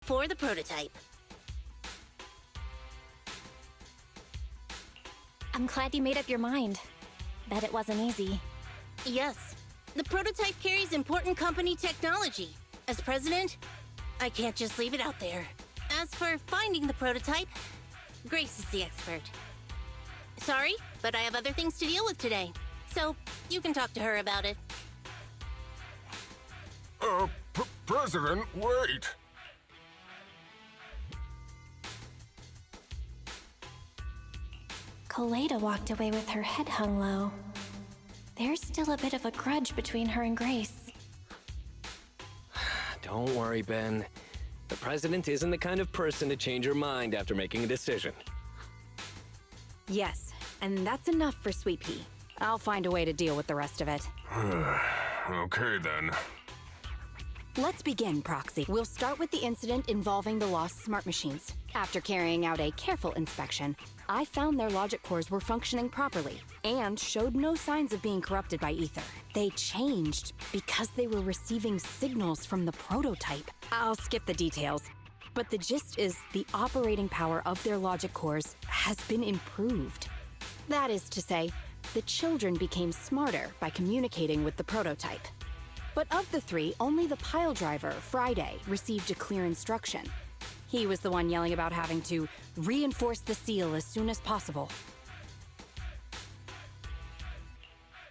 for the prototype. I'm glad you made up your mind. Bet it wasn't easy. Yes, the prototype carries important company technology. As president, I can't just leave it out there. As for finding the prototype, Grace is the expert. Sorry, but I have other things to deal with today, so you can talk to her about it. President, wait! Kaleda walked away with her head hung low. There's still a bit of a grudge between her and Grace. Don't worry, Ben. The president isn't the kind of person to change her mind after making a decision. Yes, and that's enough for Sweet Pea. I'll find a way to deal with the rest of it. Okay, then. Let's begin, Proxy. We'll start with the incident involving the lost smart machines. After carrying out a careful inspection, I found their logic cores were functioning properly and showed no signs of being corrupted by ether. They changed because they were receiving signals from the prototype. I'll skip the details, but the gist is the operating power of their logic cores has been improved. That is to say, the children became smarter by communicating with the prototype. But of the three, only the pile driver, Friday, received a clear instruction. He was the one yelling about having to reinforce the seal as soon as possible.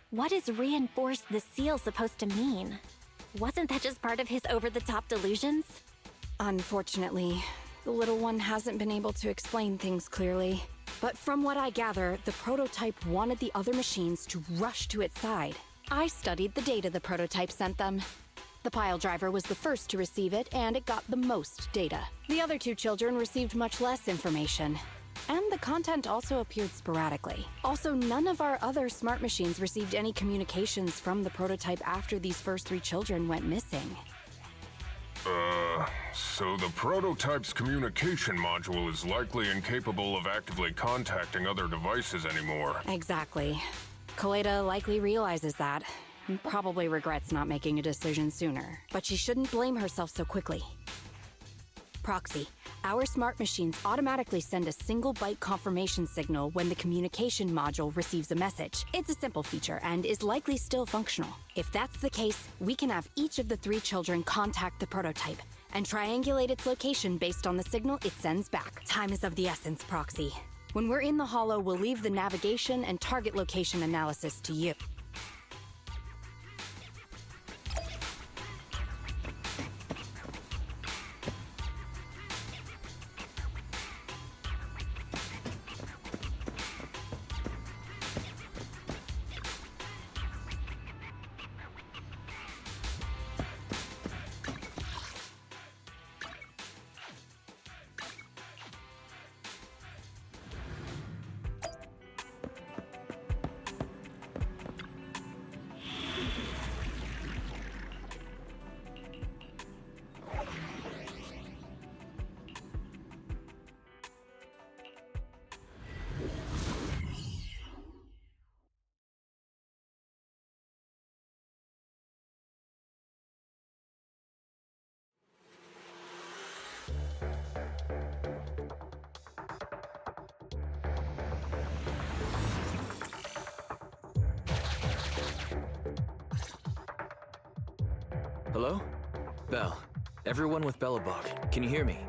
What is reinforce the seal supposed to mean? Wasn't that just part of his over-the-top delusions? Unfortunately, the little one hasn't been able to explain things clearly. But from what I gather, the prototype wanted the other machines to rush to its side. I studied the data the prototype sent them. The pile driver was the first to receive it, and it got the most data. The other two children received much less information. And the content also appeared sporadically. Also, none of our other smart machines received any communications from the prototype after these first three children went missing. So the prototype's communication module is likely incapable of actively contacting other devices anymore. Exactly. Kaleda likely realizes that, and probably regrets not making a decision sooner. But she shouldn't blame herself so quickly. Proxy, our smart machines automatically send a single byte confirmation signal when the communication module receives a message. It's a simple feature and is likely still functional. If that's the case, we can have each of the three children contact the prototype and triangulate its location based on the signal it sends back. Time is of the essence, Proxy. When we're in the Hollow, we'll leave the navigation and target location analysis to you. Hello? Bell. Everyone with BELOBOG, can you hear me?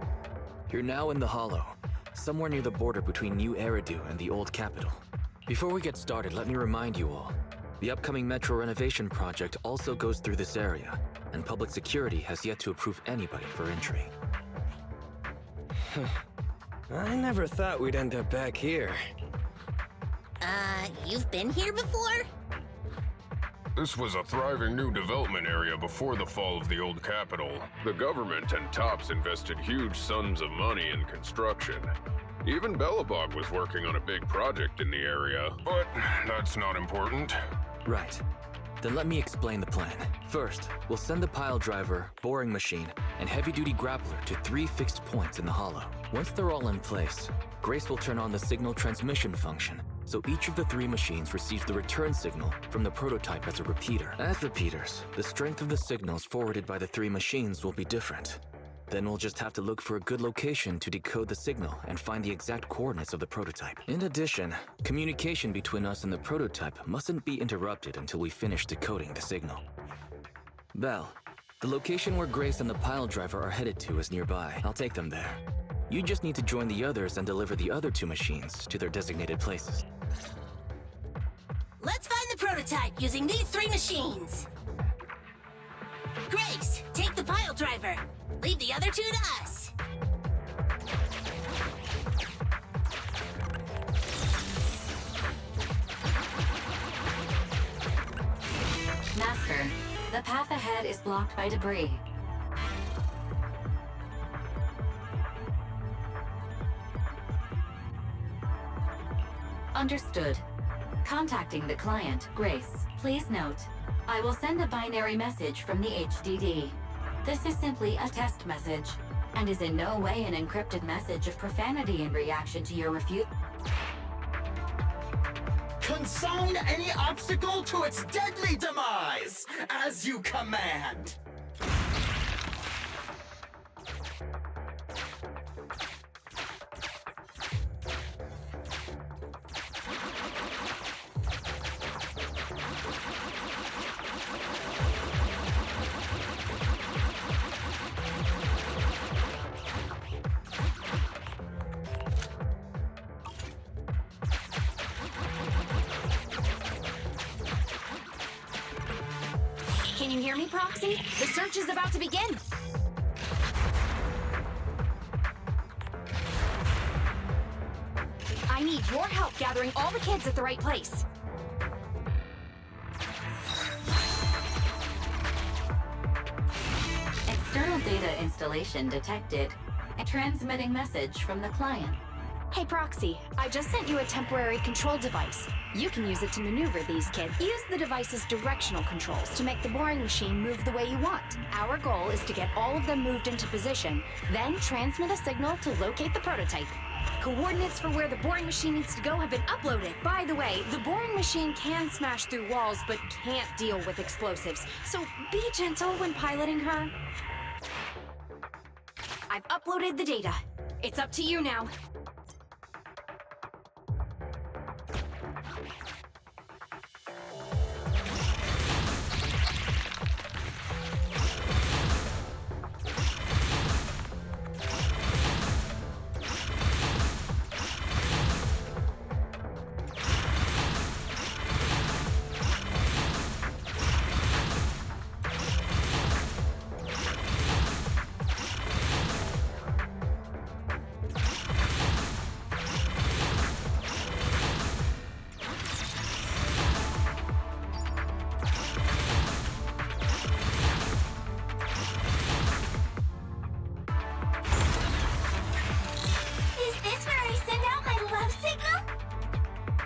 You're now in the Hollow, somewhere near the border between New Eridu and the old capital. Before we get started, let me remind you all, the upcoming metro renovation project also goes through this area, and public security has yet to approve anybody for entry. I never thought we'd end up back here. You've been here before? This was a thriving new development area before the fall of the old capital. The government and TOPS invested huge sums of money in construction. Even BELOBOG was working on a big project in the area, but that's not important. Right. Then let me explain the plan. First, we'll send the pile driver, boring machine, and heavy-duty grappler to 3 fixed points in the Hollow. Once they're all in place, Grace will turn on the signal transmission function, so each of the 3 machines receives the return signal from the prototype as a repeater. As repeaters, the strength of the signals forwarded by the 3 machines will be different. Then we'll just have to look for a good location to decode the signal and find the exact coordinates of the prototype. In addition, communication between us and the prototype mustn't be interrupted until we finish decoding the signal. Belle, the location where Grace and the pile driver are headed to is nearby. I'll take them there. You just need to join the others and deliver the other 2 machines to their designated places. Let's find the prototype using these 3 machines. Grace, take the pile driver. Leave the other 2 to us. Master, the path ahead is blocked by debris. Understood. Contacting the client, Grace. Please note, I will send a binary message from the HDD. This is simply a test message, and is in no way an encrypted message of profanity in reaction to your refute. Consign any obstacle to its deadly demise, as you command. Can you hear me, Proxy? The search is about to begin. I need your help gathering all the kids at the right place. External data installation detected. Transmitting message from the client. Hey, Proxy, I just sent you a temporary control device. You can use it to maneuver these kids. Use the device's directional controls to make the boring machine move the way you want. Our goal is to get all of them moved into position, then transmit a signal to locate the prototype. Coordinates for where the boring machine needs to go have been uploaded. By the way, the boring machine can smash through walls, but can't deal with explosives. So be gentle when piloting her. I've uploaded the data. It's up to you now.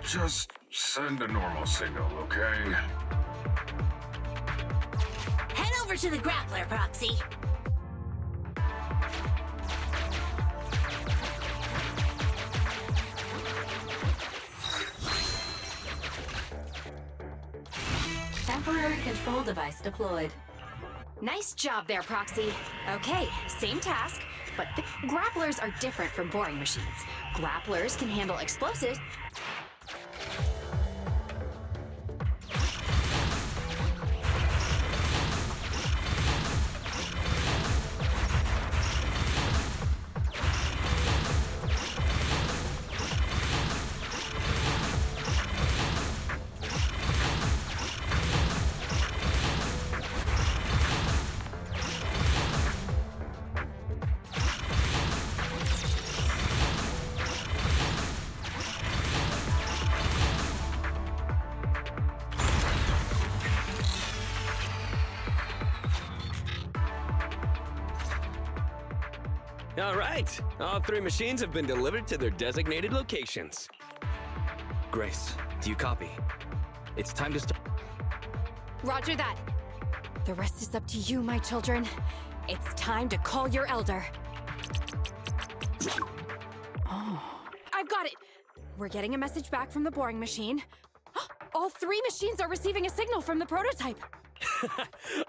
Just send a normal signal, okay? Head over to the grappler, Proxy. Temporary control device deployed. Nice job there, Proxy. Okay, same task, but the grapplers are different from boring machines. Grapplers can handle explosives. All right, all 3 machines have been delivered to their designated locations. Grace, do you copy? It's time to start. Roger that. The rest is up to you, my children. It's time to call your elder. Oh, I've got it. We're getting a message back from the boring machine. All 3 machines are receiving a signal from the prototype.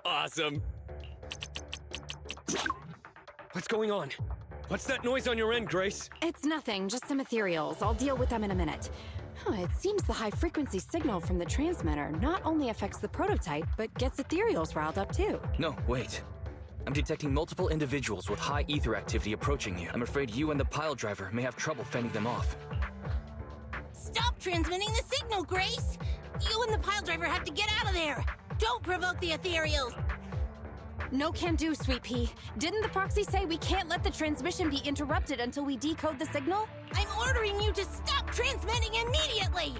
Awesome. What's going on? What's that noise on your end, Grace? It's nothing, just some ethereals. I'll deal with them in a minute. It seems the high-frequency signal from the transmitter not only affects the prototype, but gets ethereals riled up too. No, wait. I'm detecting multiple individuals with high ether activity approaching you. I'm afraid you and the pile driver may have trouble fending them off. Stop transmitting the signal, Grace! You and the pile driver have to get out of there! Don't provoke the ethereals! No can do, Sweet Pea. Didn't the proxy say we can't let the transmission be interrupted until we decode the signal? I'm ordering you to stop transmitting immediately!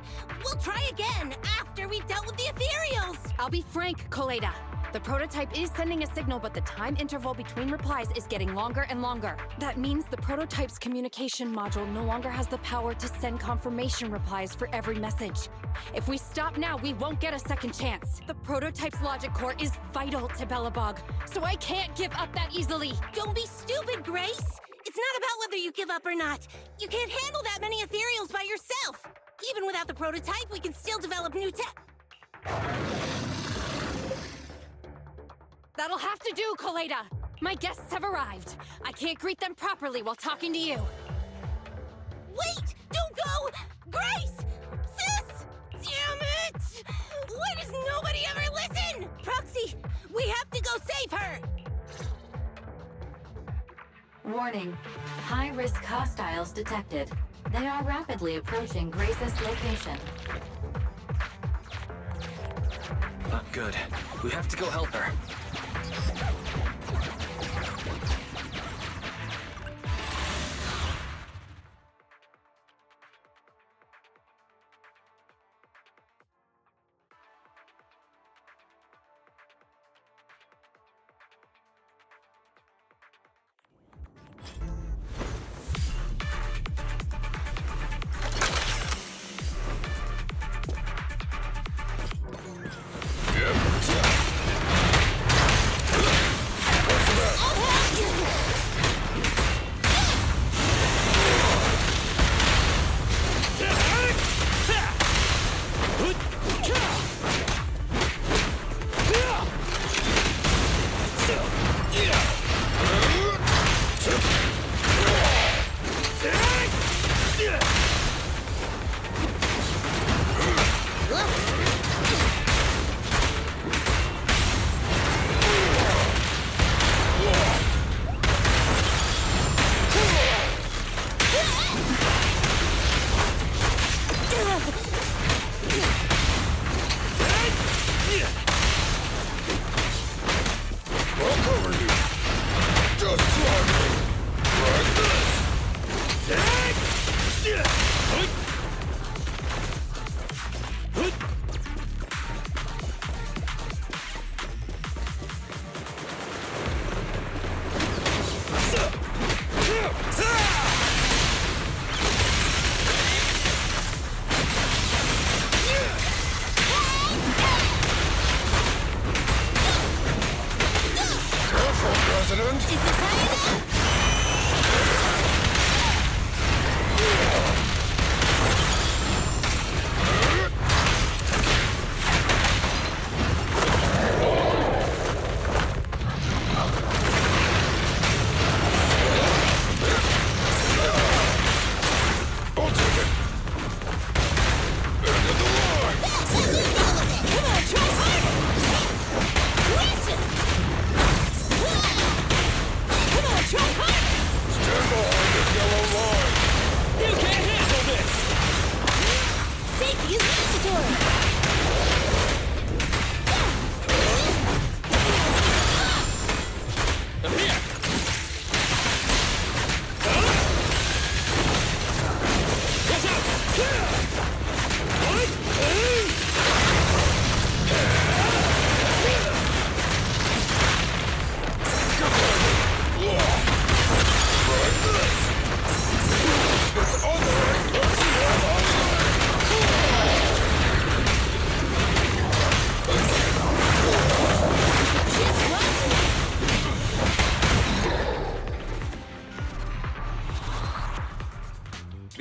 We'll try again after we've dealt with the ethereals! I'll be frank, Koleda. The prototype is sending a signal, but the time interval between replies is getting longer and longer. That means the prototype's communication module no longer has the power to send confirmation replies for every message. If we stop now, we won't get a second chance. The prototype's logic core is vital to Belobog, so I can't give up that easily. Don't be stupid, Grace! It's not about whether you give up or not. You can't handle that many ethereals by yourself. Even without the prototype, we can still develop new tech. That'll have to do, Koleda. My guests have arrived. I can't greet them properly while talking to you. Wait! Don't go! Grace! Sis! Damn it! Why does nobody ever listen? Proxy, we have to go save her! Warning. High-risk hostiles detected. They are rapidly approaching Grace's location. Not good. We have to go help her.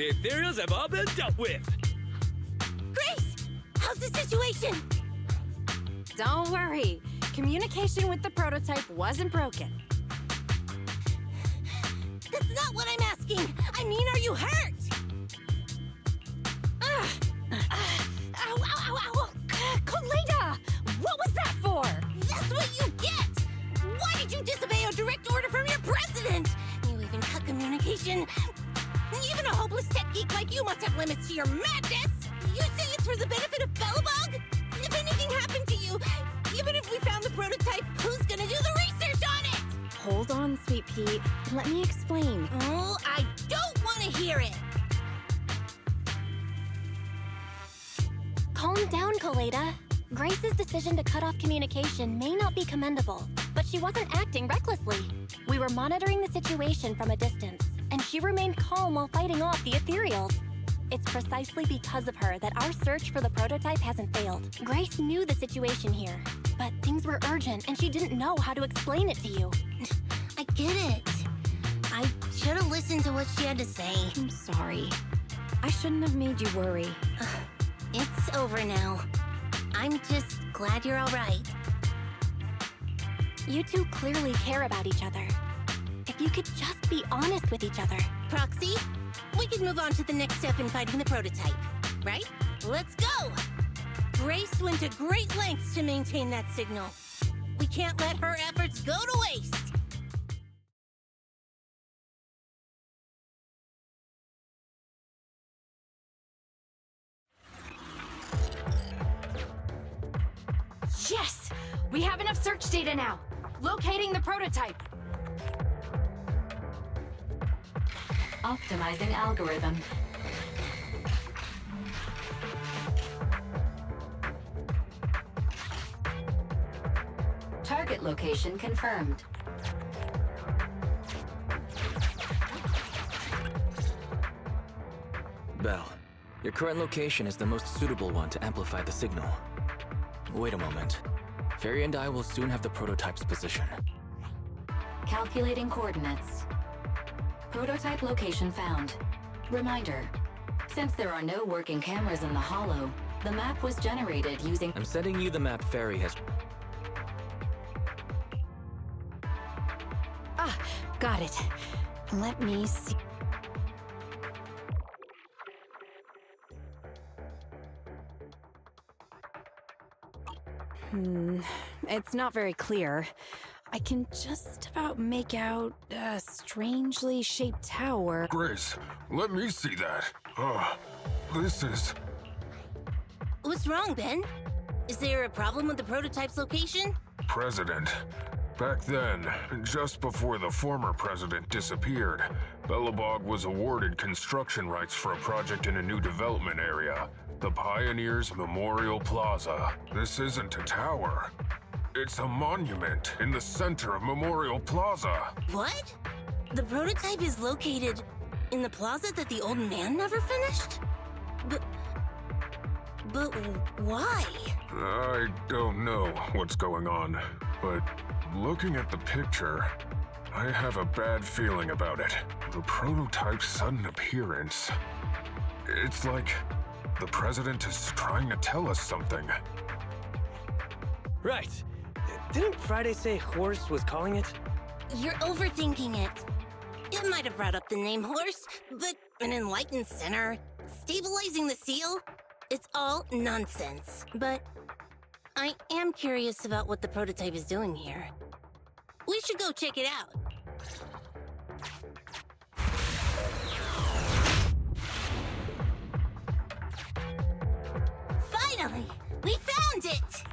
The ethereals have all been dealt with. Grace! How's the situation? Don't worry. Communication with the prototype wasn't broken. That's not what I'm asking! I mean, are you hurt? Ow, ow, ow, ow! Kaleda! What was that for? That's what you get! Why did you disobey a direct order from your president? You even cut communication. Even a hopeless tech geek like you must have limits to your madness! You say it's for the benefit of BELOBOG? If anything happened to you, even if we found the prototype, who's gonna do the research on it? Hold on, Sweet Pea. Let me explain. Oh, I don't want to hear it! Calm down, Kaleda. Grace's decision to cut off communication may not be commendable, but she wasn't acting recklessly. We were monitoring the situation from a distance, and she remained calm while fighting off the ethereals. It's precisely because of her that our search for the prototype hasn't failed. Grace knew the situation here, but things were urgent and she didn't know how to explain it to you. I get it. I should have listened to what she had to say. I'm sorry. I shouldn't have made you worry. It's over now. I'm just glad you're all right. You two clearly care about each other. If you could just be honest with each other. Proxy, we can move on to the next step in fighting the prototype, right? Let's go! Grace went to great lengths to maintain that signal. We can't let her efforts go to waste. Yes! We have enough search data now. Locating the prototype. Optimizing algorithm. Target location confirmed. Belle, your current location is the most suitable one to amplify the signal. Wait a moment. Fairy and I will soon have the prototype's position. Calculating coordinates. Prototype location found. Reminder, since there are no working cameras in the hollow, the map was generated using... I'm sending you the map Fairy has... Ah, got it. Let me see. It's not very clear. I can just about make out a strangely shaped tower. Grace, let me see that. This is... What's wrong, Ben? Is there a problem with the prototype's location? President. Back then, just before the former president disappeared, BELOBOG was awarded construction rights for a project in a new development area, the Pioneers Memorial Plaza. This isn't a tower. It's a monument in the center of Memorial Plaza. What? The prototype is located in the plaza that the old man never finished? But why? I don't know what's going on, but looking at the picture, I have a bad feeling about it. The prototype's sudden appearance. It's like the president is trying to tell us something. Right. Didn't Friday say Horse was calling it? You're overthinking it. It might have brought up the name Horse, but an enlightened center, stabilizing the seal, it's all nonsense. But I am curious about what the prototype is doing here. We should go check it out. Finally! We found it!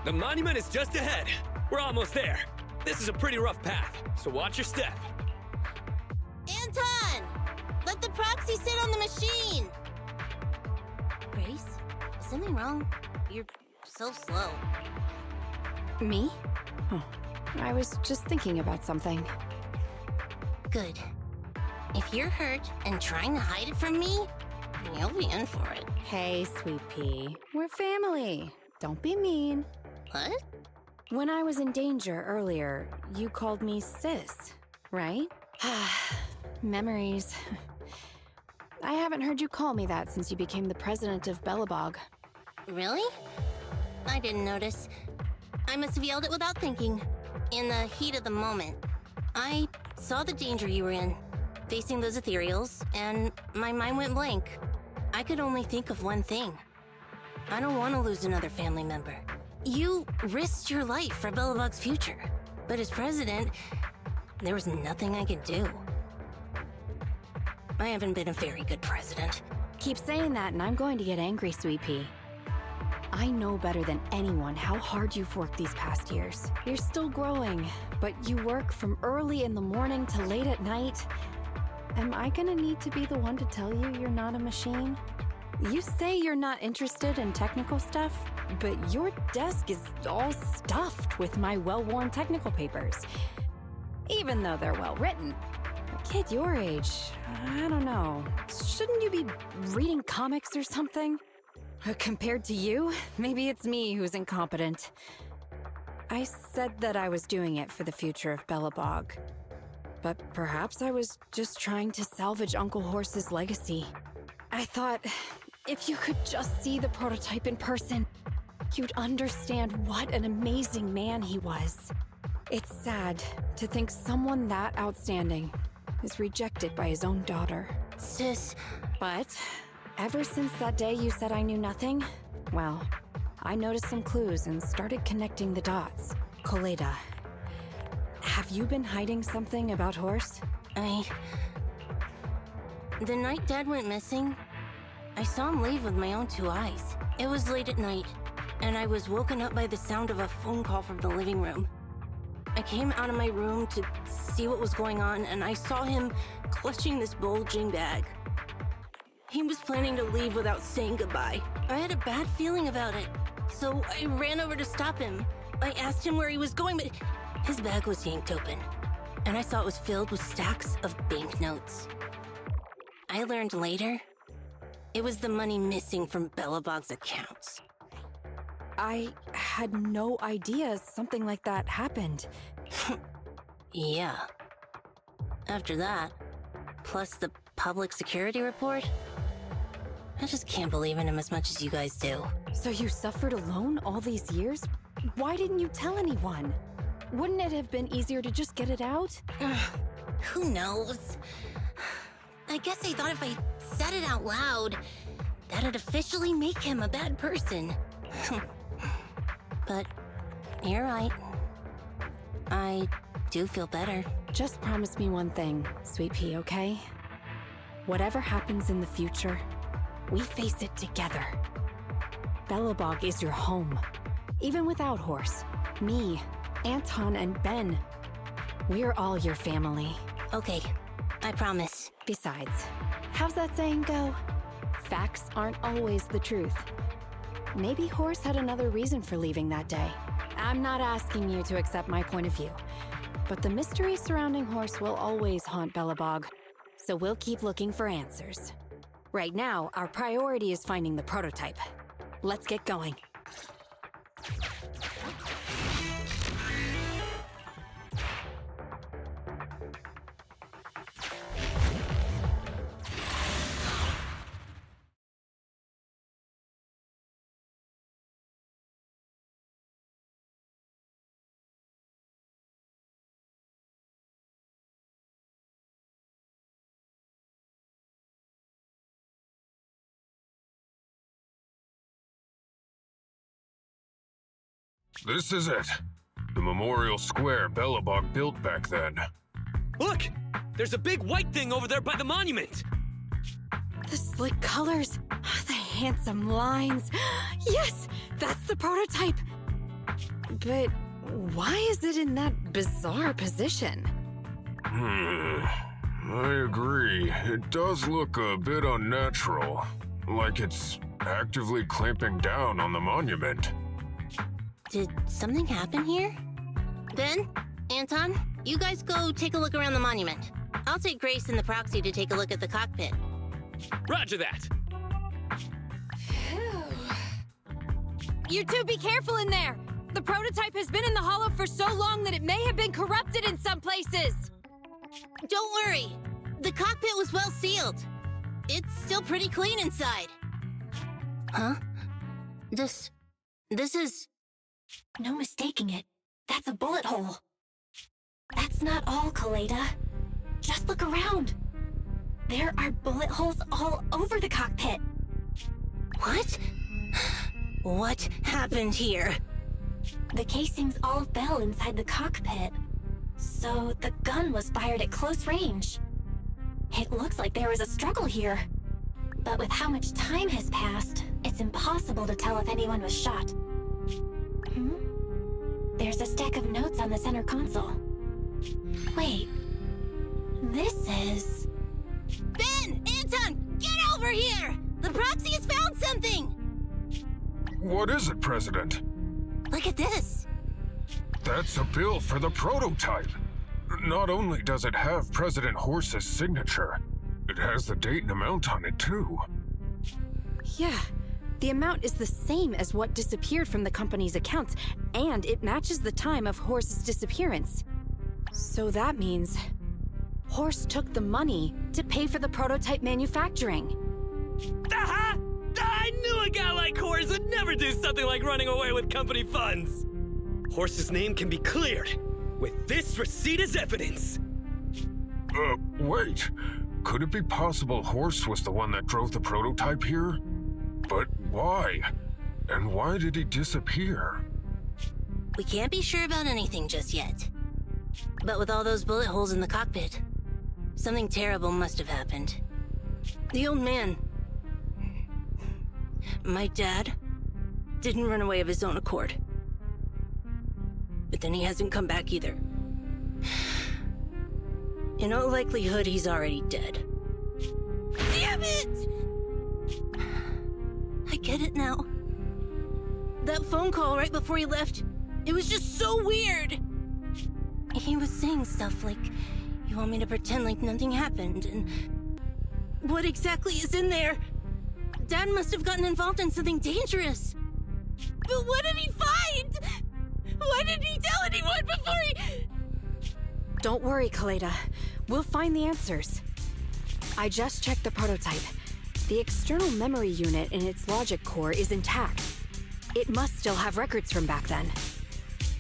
The monument is just ahead. We're almost there. This is a pretty rough path, so watch your step. Anton! Let the proxy sit on the machine! Grace, is something wrong? You're so slow. Me? Oh, I was just thinking about something. Good. If you're hurt and trying to hide it from me, you'll be in for it. Hey, Sweet Pea. We're family. Don't be mean. What? When I was in danger earlier, you called me sis, right? Memories. I haven't heard you call me that since you became the president of BELOBOG. Really? I didn't notice. I must have yelled it without thinking. In the heat of the moment. I saw the danger you were in, facing those ethereals, and my mind went blank. I could only think of one thing. I don't want to lose another family member. You risked your life for BELOBOG's future, but as president, there was nothing I could do. I haven't been a very good president. Keep saying that and I'm going to get angry, Sweet Pea. I know better than anyone how hard you've worked these past years. You're still growing, but you work from early in the morning to late at night. Am I gonna need to be the one to tell you you're not a machine? You say you're not interested in technical stuff, but your desk is all stuffed with my well-worn technical papers. Even though they're well-written. A kid your age, I don't know. Shouldn't you be reading comics or something? Compared to you, maybe it's me who's incompetent. I said that I was doing it for the future of BELOBOG. But perhaps I was just trying to salvage Uncle Horse's legacy. I thought, if you could just see the prototype in person, you'd understand what an amazing man he was. It's sad to think someone that outstanding is rejected by his own daughter. Sis. But ever since that day you said I knew nothing, well, I noticed some clues and started connecting the dots. Koleda, have you been hiding something about Horse? The night Dad went missing, I saw him leave with my own two eyes. It was late at night, and I was woken up by the sound of a phone call from the living room. I came out of my room to see what was going on, and I saw him clutching this bulging bag. He was planning to leave without saying goodbye. I had a bad feeling about it, so I ran over to stop him. I asked him where he was going, but his bag was yanked open, and I saw it was filled with stacks of banknotes. I learned later, it was the money missing from BELOBOG's accounts. I had no idea something like that happened. Yeah. After that, plus the public security report, I just can't believe in him as much as you guys do. So you suffered alone all these years? Why didn't you tell anyone? Wouldn't it have been easier to just get it out? Who knows? I guess I thought if I said it out loud, that'd officially make him a bad person. But you're right. I do feel better. Just promise me one thing, Sweet Pea, okay? Whatever happens in the future, we face it together. BELOBOG is your home. Even without Horse, me, Anton, and Ben, we're all your family. Okay, I promise. Besides, how's that saying go? Facts aren't always the truth. Maybe Horse had another reason for leaving that day. I'm not asking you to accept my point of view, but the mystery surrounding Horse will always haunt BELOBOG, so we'll keep looking for answers. Right now, our priority is finding the prototype. Let's get going. This is it. The memorial square BELOBOG built back then. Look! There's a big white thing over there by the monument! The slick colors, the handsome lines. Yes, that's the prototype. But why is it in that bizarre position? I agree. It does look a bit unnatural. Like it's actively clamping down on the monument. Did something happen here? Ben? Anton? You guys go take a look around the monument. I'll take Grace and the proxy to take a look at the cockpit. Roger that! You two be careful in there! The prototype has been in the hollow for so long that it may have been corrupted in some places! Don't worry. The cockpit was well sealed. It's still pretty clean inside. Huh? This is... No mistaking it. That's a bullet hole. That's not all, Kaleda. Just look around. There are bullet holes all over the cockpit. What? What happened here? The casings all fell inside the cockpit. So the gun was fired at close range. It looks like there was a struggle here. But with how much time has passed, it's impossible to tell if anyone was shot. There's a stack of notes on the center console. Wait. This is... Ben! Anton! Get over here! The proxy has found something! What is it, President? Look at this! That's a bill for the prototype. Not only does it have President Horse's signature, it has the date and amount on it, too. Yeah, the amount is the same as what disappeared from the company's accounts, and it matches the time of Horse's disappearance. So that means... Horse took the money to pay for the prototype manufacturing. Aha! I knew a guy like Horse would never do something like running away with company funds! Horse's name can be cleared, with this receipt as evidence. Wait. Could it be possible Horse was the one that drove the prototype here? But why? And why did he disappear? We can't be sure about anything just yet. But with all those bullet holes in the cockpit, something terrible must have happened. The old man... my dad didn't run away of his own accord. But then he hasn't come back either. In all likelihood, he's already dead. Damn it! I get it now. That phone call right before he left, it was just so weird. He was saying stuff like, you want me to pretend like nothing happened, and... What exactly is in there? Dad must have gotten involved in something dangerous. But what did he find? Why didn't he tell anyone before he... Don't worry, Kaleda. We'll find the answers. I just checked the prototype. The external memory unit in its logic core is intact. It must still have records from back then.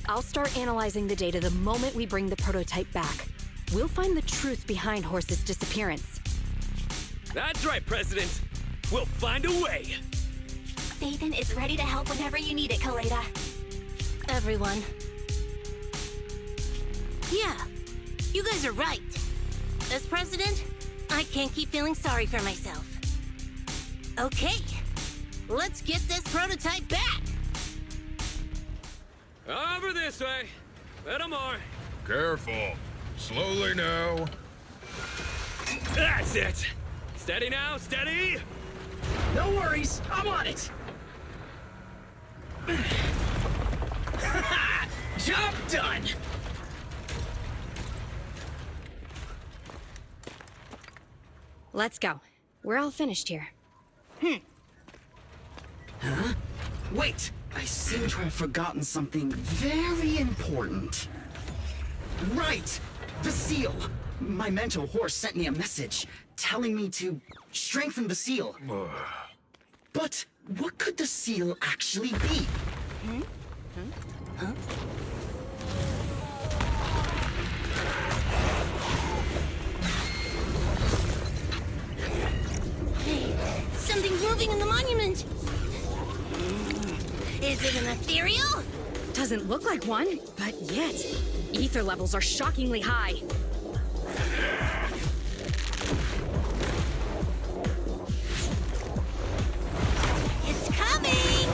I'll start analyzing the data the moment we bring the prototype back. We'll find the truth behind Horse's disappearance. That's right, President. We'll find a way. Nathan is ready to help whenever you need it, Kaleda. Everyone. Yeah, you guys are right. As president, I can't keep feeling sorry for myself. Okay, let's get this prototype back. Over this way. Little more. Careful. Slowly now. That's it. Steady now, steady. No worries, I'm on it. Job done. Let's go. We're all finished here. Huh? Wait, I seem to have forgotten something very important. Right! The seal! My mentor Horse sent me a message telling me to strengthen the seal. But what could the seal actually be? Hey, something's moving in the monument. Is it an ethereal? Doesn't look like one, but yet, ether levels are shockingly high. It's coming!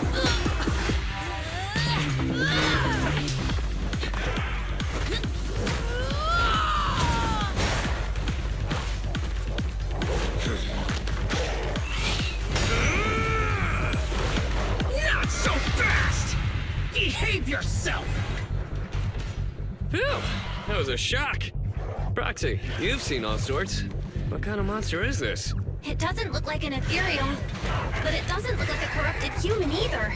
Not so fast! Behave yourself! Phew, that was a shock. Proxy, you've seen all sorts. What kind of monster is this? It doesn't look like an ethereal, but it doesn't look like a corrupted human either.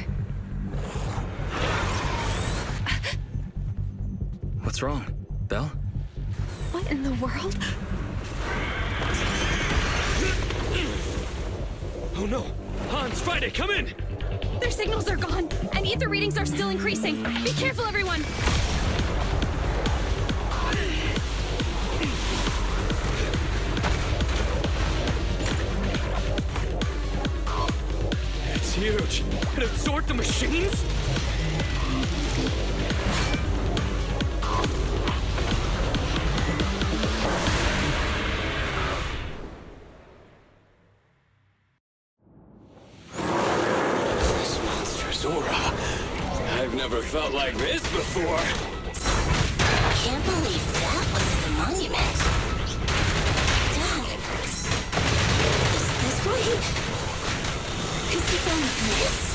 What's wrong? Belle? What in the world? Oh no! Hans, Friday, come in! Their signals are gone, and ether readings are still increasing. Be careful, everyone! It's huge! It absorbed the machines? This monstrous aura. I've never felt like this before. Can't believe that was in the monument. Dad, is this right? Could you found this?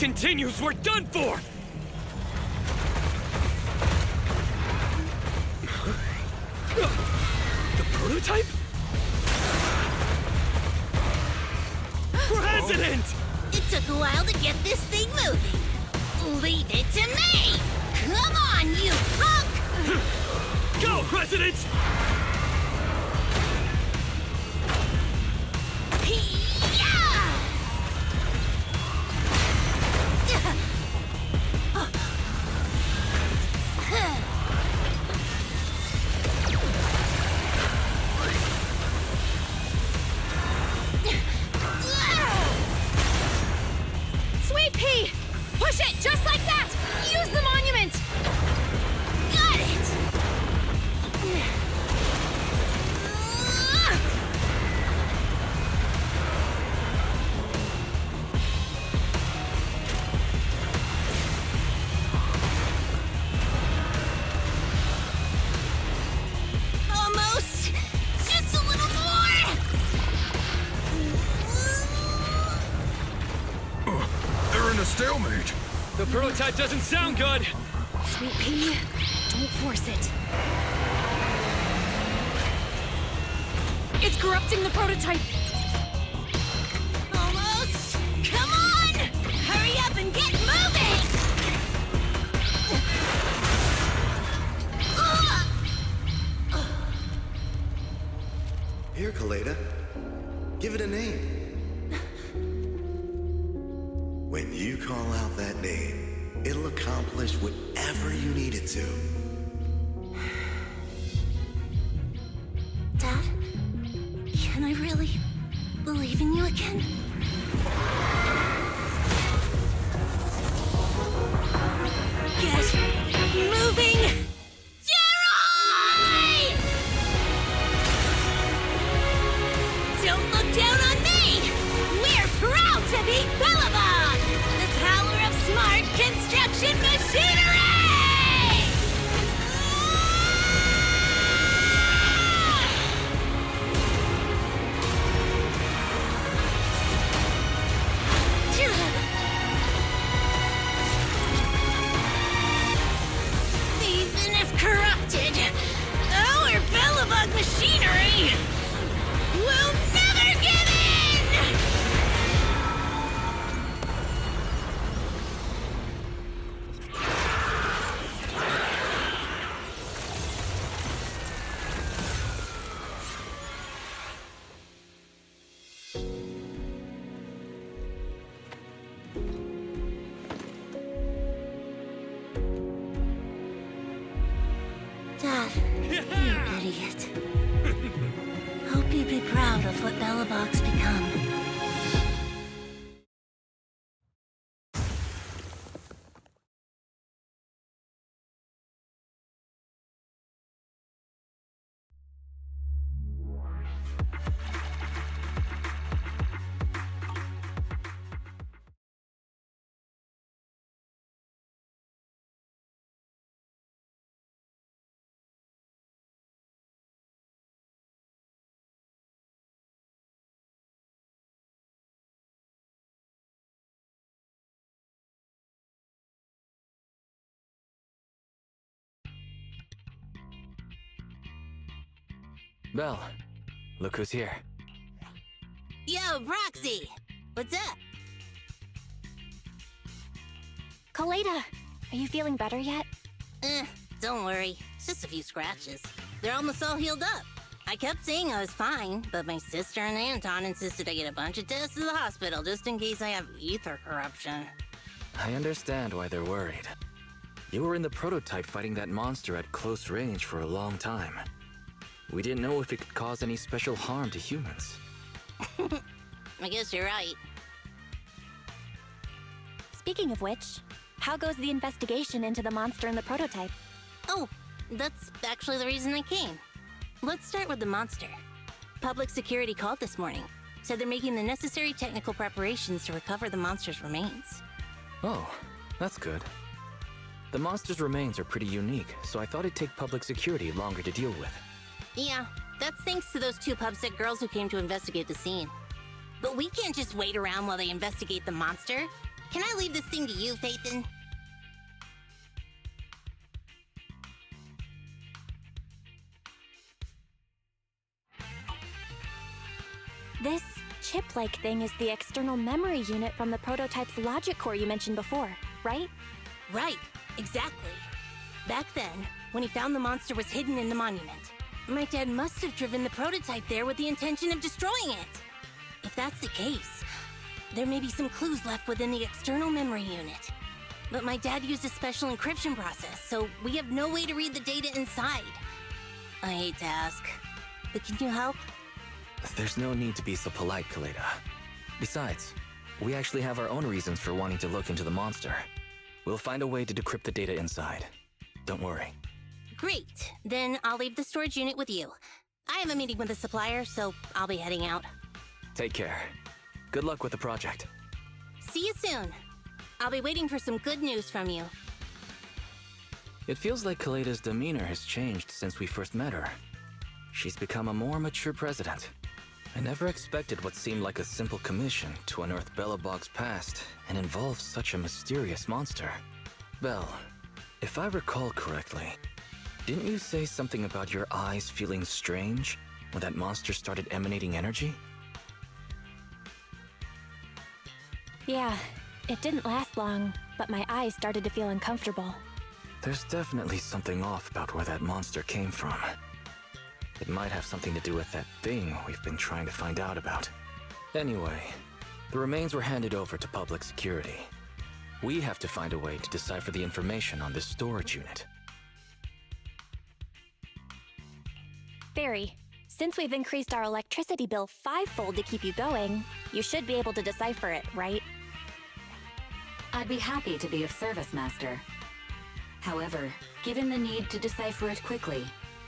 continues, we're done for! The prototype? President! It took a while to get this thing moving. Leave it to me! Come on, you punk! Go, President! Sweet pea! Push it just like that! Use the monument! Got it! Almost! Just a little more! They're in a stalemate. The prototype doesn't sound good! Sweet pea, don't force it. It's corrupting the prototype! Almost! Come on! Hurry up and get moving! Here, Kaleda. Give it a name. When you call out that name, it'll accomplish whatever you need it to. Dad, can I really believe in you again? Get moving! GEROY! Don't look down on me! We're proud to be BELOBOG! The power of smart construction machinery! Even if corrupted, our BELOBOG machinery will never give in! Dad, you idiot. Hope you'd be proud of what BELOBOG's become. Belle, look who's here. Yo, Proxy! What's up? Kaleda, are you feeling better yet? Don't worry. It's just a few scratches. They're almost all healed up. I kept saying I was fine, but my sister and Anton insisted I get a bunch of tests at the hospital just in case I have ether corruption. I understand why they're worried. You were in the prototype fighting that monster at close range for a long time. We didn't know if it could cause any special harm to humans. I guess you're right. Speaking of which, how goes the investigation into the monster in the prototype? Oh, that's actually the reason I came. Let's start with the monster. Public security called this morning. Said they're making the necessary technical preparations to recover the monster's remains. Oh, that's good. The monster's remains are pretty unique, so I thought it'd take public security longer to deal with. Yeah, that's thanks to those two pubsec girls who came to investigate the scene. But we can't just wait around while they investigate the monster. Can I leave this thing to you, Phaethon? This chip-like thing is the external memory unit from the prototype's logic core you mentioned before, right? Right, exactly. Back then, when he found the monster was hidden in the monument, my dad must have driven the prototype there with the intention of destroying it. If that's the case, there may be some clues left within the external memory unit. But my dad used a special encryption process, so we have no way to read the data inside. I hate to ask, but can you help? There's no need to be so polite, Kaleda. Besides, we actually have our own reasons for wanting to look into the monster. We'll find a way to decrypt the data inside. Don't worry. Great, then I'll leave the storage unit with you. I have a meeting with the supplier, so I'll be heading out. Take care. Good luck with the project. See you soon. I'll be waiting for some good news from you. It feels like Kaleda's demeanor has changed since we first met her. She's become a more mature president. I never expected what seemed like a simple commission to unearth Belobog's past and involve such a mysterious monster. Belle, if I recall correctly, didn't you say something about your eyes feeling strange when that monster started emanating energy? Yeah, it didn't last long, but my eyes started to feel uncomfortable. There's definitely something off about where that monster came from. It might have something to do with that thing we've been trying to find out about. Anyway, the remains were handed over to public security. We have to find a way to decipher the information on this storage unit. Fairy, since we've increased our electricity bill 5-fold to keep you going, you should be able to decipher it, right? I'd be happy to be of service, Master. However, given the need to decipher it quickly,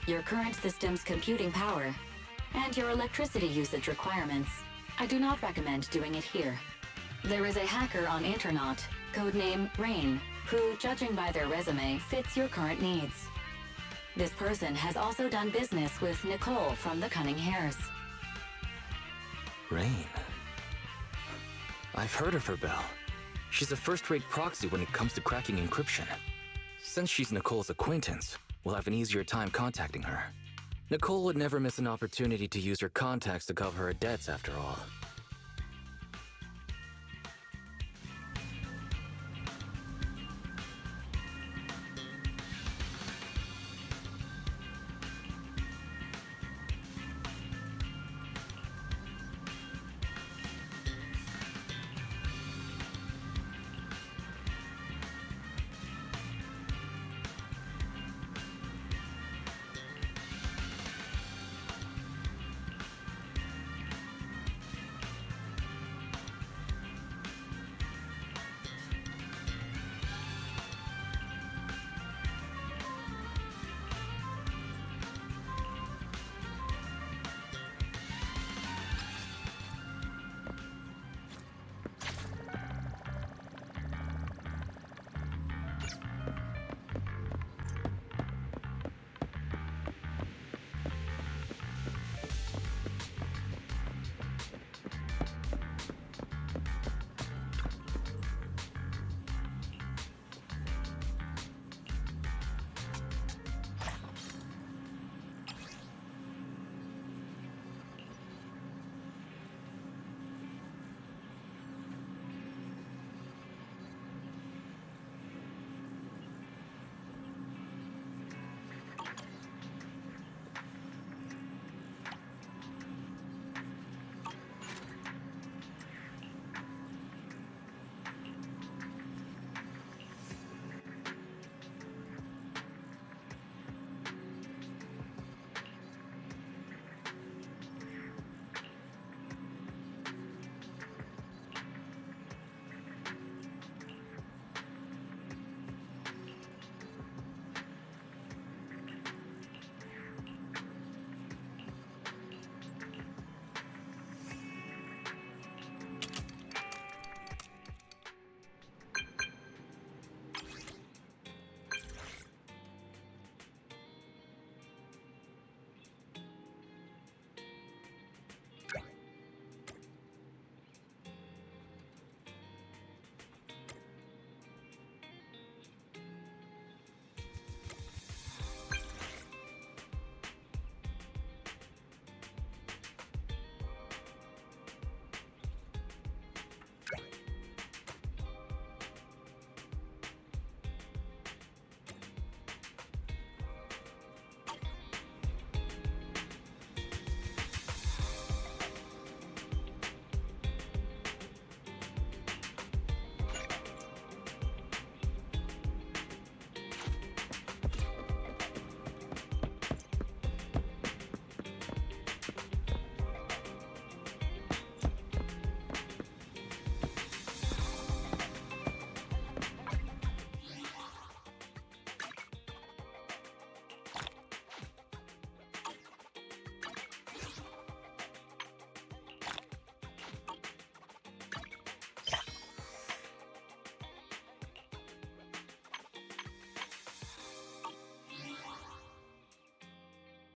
your current system's computing power, and your electricity usage requirements, I do not recommend doing it here. There is a hacker on Internaut, codename Rain, who, judging by their resume, fits your current needs. This person has also done business with Nicole from the Cunning Hares. Rain. I've heard of her, Belle. She's a first-rate proxy when it comes to cracking encryption. Since she's Nicole's acquaintance, we'll have an easier time contacting her. Nicole would never miss an opportunity to use her contacts to cover her debts, after all.